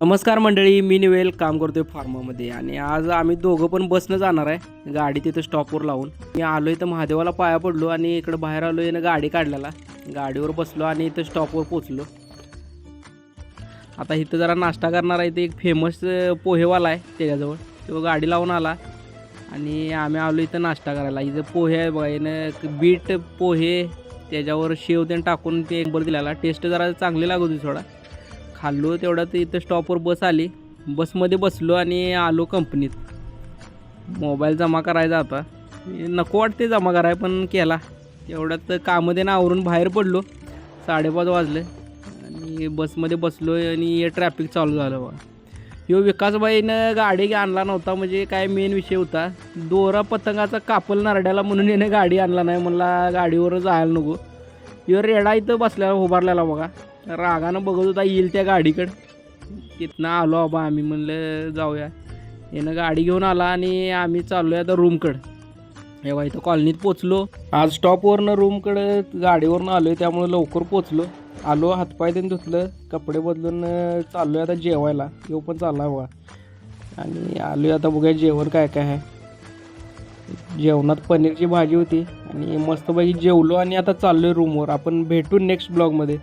नमस्कार मंडळी, मी निवेल काम करतोय फार्मामध्ये आणि आज आम्ही दोघं पण बसनं जाणार आहे. गाडी तिथं स्टॉपवर लावून मी आलो इथं महादेवाला पाया पडलो आणि इकडं बाहेर आलो यानं गाडी काढलेला. गाडीवर बसलो आणि इथं स्टॉपवर पोचलो. आता इथं जरा नाश्ता करणार आहे. ते एक फेमस पोहेवाला आहे त्याच्याजवळ. तो गाडी लावून आला आणि आम्ही आलो इथं नाश्ता करायला. इथं पोहे आहे बघा, यानं बीट पोहे त्याच्यावर शेव त्यानं टाकून ते नंबर दिलेला. टेस्ट जरा चांगली लागत होती थोडा. खाल्लो तेवढ्यात इथं स्टॉपवर बस आली. बसमध्ये बसलो आणि आलो कंपनीत. मोबाईल जमा करायचा आता. नको वाटते जमा कराय पण केला. तेवढ्यात कामं ना आवरून बाहेर पडलो. 5:30 वाजले आणि बसमध्ये बसलो आणि ट्रॅफिक चालू झालं बघा. ह्यो विकासबाईनं गाडी आणला नव्हता, म्हणजे काय मेन विषय होता. दोरा पतंगाचा कापल नारड्याला म्हणून यानं गाडी आणला नाही. म्हणला गाडीवर जायला नको. ह्यो रेडा इथं बसल्याला उभारलेला बघा. रागानं बघत होता येईल त्या गाडीकडं. तिथनं आलो बाबा आम्ही, म्हणलं जाऊया. यानं गाडी घेऊन आला आणि आम्ही चाललो आहे आता रूमकडं. एव्हा इथं कॉलनीत पोचलो. आज स्टॉपवरनं रूमकडं गाडीवरनं आलो आहे, त्यामुळे लवकर पोचलो. आलो, हातपाय देऊन धुतलं, कपडे बदलून चाललो आहे आता जेवायला. येऊ पण चालला आहे बघा. आणि आलो आहे आता बघूया जेवण काय काय आहे. जेवणात पनीरची भाजी होती आणि मस्तपैकी जेवलो आणि आता चाललो आहे रूमवर. आपण भेटू नेक्स्ट ब्लॉगमध्ये.